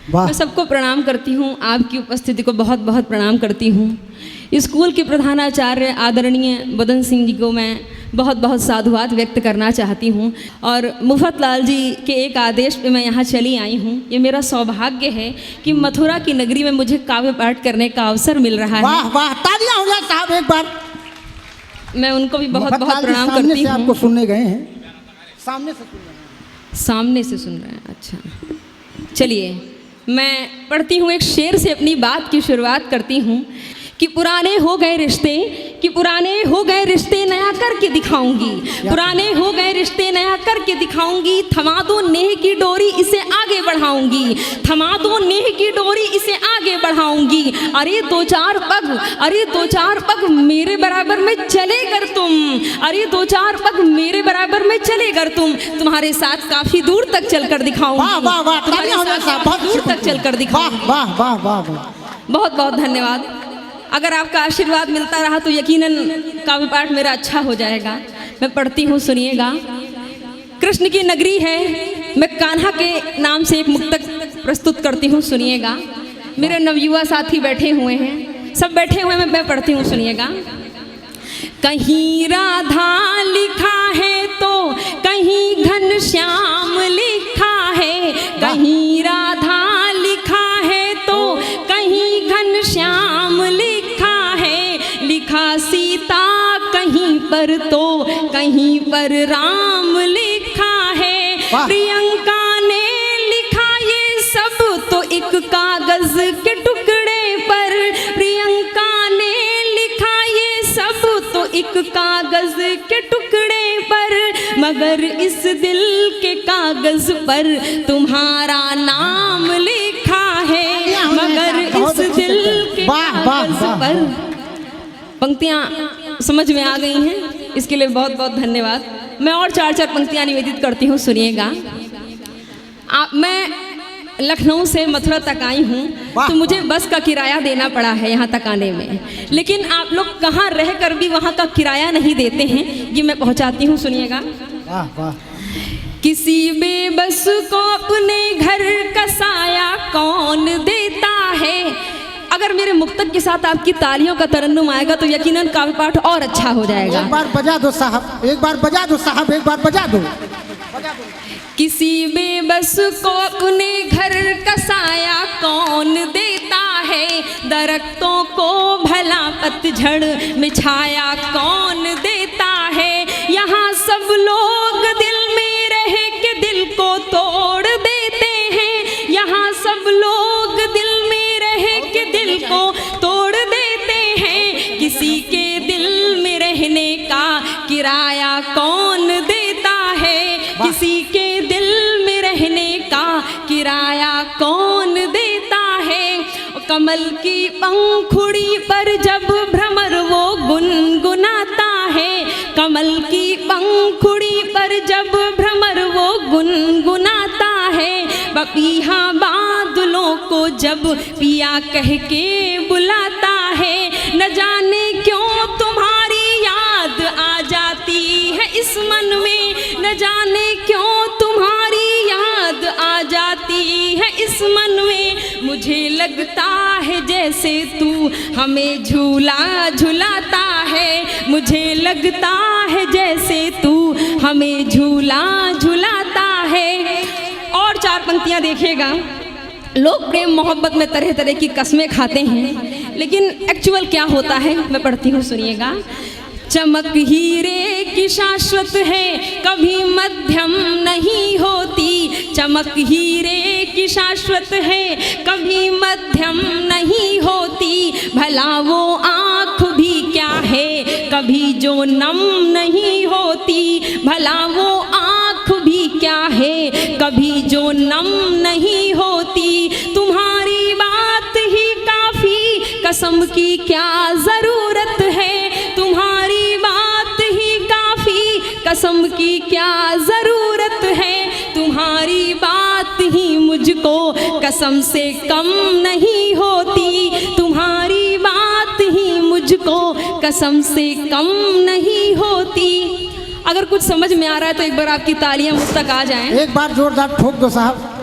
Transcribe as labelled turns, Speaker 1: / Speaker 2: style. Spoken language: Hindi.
Speaker 1: मैं सबको प्रणाम करती हूँ, आपकी उपस्थिति को बहुत बहुत प्रणाम करती हूँ। स्कूल के प्रधानाचार्य आदरणीय बदन सिंह जी को मैं बहुत बहुत साधुवाद व्यक्त करना चाहती हूँ और मुफत लाल जी के एक आदेश पे मैं यहाँ चली आई हूँ। ये मेरा सौभाग्य है कि मथुरा की नगरी में मुझे काव्य पाठ करने का अवसर मिल रहा है।
Speaker 2: वाह वाह, तालियां हो जाए साहब एक बार।
Speaker 1: मैं उनको भी बहुत बहुत प्रणाम करती हूँ।
Speaker 2: आपको सुनने गए हैं, सामने से सुन रहे हैं।
Speaker 1: सामने से सुन रहे हैं, अच्छा। चलिए मैं पढ़ती हूँ, एक शेर से अपनी बात की शुरुआत करती हूँ कि पुराने हो गए रिश्ते, कि पुराने हो गए रिश्ते नया करके दिखाऊंगी, पुराने हो गए रिश्ते नया करके दिखाऊंगी, थमा दो नेह की डोरी इसे आगे बढ़ाऊंगी, थमा दो नेह की डोरी इसे आगे बढ़ाऊंगी। अरे दो चार पग, अरे दो चार पग मेरे बराबर में चले कर तुम, अरे दो चार पग मेरे बराबर में चले कर तुम, तुम्हारे साथ काफी दूर तक चलकर दिखाऊंगी, तुम्हारे साथ काफी दूर तक चलकर दिखाऊंगी।
Speaker 2: वाह वाह वाह वाह,
Speaker 1: बहुत बहुत धन्यवाद। अगर आपका आशीर्वाद मिलता रहा तो यकीनन काव्य पाठ मेरा अच्छा हो जाएगा। मैं पढ़ती हूँ, सुनिएगा। कृष्ण की नगरी है, मैं कान्हा के नाम से एक मुक्तक प्रस्तुत करती हूँ, सुनिएगा। मेरे नवयुवा साथी बैठे हुए हैं, सब बैठे हुए हैं, मैं पढ़ती हूँ, सुनिएगा। कहीं राधा लिखा है तो कहीं घनश्याम लिखा है, कहीं राधा लिखा है तो कहीं घनश्याम लिखा है, लिखा सीता कहीं पर तो कहीं पर राम लिखा है। प्रियंका ने लिखा ये सब तो एक कागज के टुकड़े पर, प्रियंका ने लिखा ये सब तो एक कागज के टुकड़े पर, मगर इस दिल के कागज पर तुम्हारा नाम लिखा है, मगर इस दिल के कागज पर। पंक्तियां समझ में आ गई हैं, इसके लिए बहुत बहुत धन्यवाद। मैं और चार चार पंक्तियां निवेदित करती हूँ, सुनिएगा। मैं लखनऊ से मथुरा तक आई हूँ तो मुझे बस का किराया देना पड़ा है यहाँ तक आने में, लेकिन आप लोग कहाँ रह कर भी वहाँ का किराया नहीं देते हैं, ये मैं पहुँचाती हूँ, सुनिएगा।
Speaker 2: वाह वाह।
Speaker 1: किसी बेबस को अपने घर का साया कौन देता है। अगर मेरे मुक्तक के साथ आपकी तालियों का तरन्नुम आएगा तो यकीनन काव्य पाठ और अच्छा हो जाएगा।
Speaker 2: एक बार बजा दो साहब, एक बार बजा दो साहब, एक बार बजा दो।
Speaker 1: किसी बेबस को अपने घर का साया कौन देता है, दरख्तों को भला पतझड़ में छाया कौन देता है। यहाँ सब लोग दिल में रह के दिल को तोड़ देते हैं, यहाँ सब लोग दिल में रह के दिल को तोड़ देते हैं, किसी के दिल में रहने का किराया कौन देता है, किसी के दिल में रहने का किराया कौन देता है। कमल की पंखुड़ी पर जब भ्रमर वो गुनगुनाता है, कमल की पंखुड़ी पर जब भ्रमर वो गुनगुनाता है, पपीहा बादलों को जब पिया कह के बुलाता है, न जाने क्यों तुम्हारी याद आ जाती है इस मन में, न जाने क्यों तुम्हारी याद आ जाती है इस मन में, मुझे लगता है जैसे तू हमें झूला झुलाता है, मुझे लगता है जैसे तू हमें झूला झुलाता है। और चार पंक्तियां देखिएगा। लोग प्रेम मोहब्बत में तरह तरह की कस्में खाते हैं, लेकिन एक्चुअल क्या होता है मैं पढ़ती हूँ, सुनिएगा। चमक हीरे की शाश्वत है कभी मध्यम नहीं होती, चमक हीरे की शाश्वत है कभी मध्यम नहीं होती, भला वो आँख भी क्या है कभी जो नम नहीं होती, भला वो आँख भी क्या है कभी जो नम नहीं होती। तुम्हारी बात ही काफ़ी, कसम की क्या ज़रूरत है, तुम्हारी बात ही काफ़ी, कसम की क्या ज़रूरत है, तुम्हारी बात ही मुझको कसम से कम नहीं होती, तुम्हारी बात ही मुझको कसम से कम नहीं होती। अगर कुछ समझ में आ रहा है तो एक बार आपकी तालियां मुझ तक आ जाएं।
Speaker 2: एक बार जोरदार ठोक दो साहब।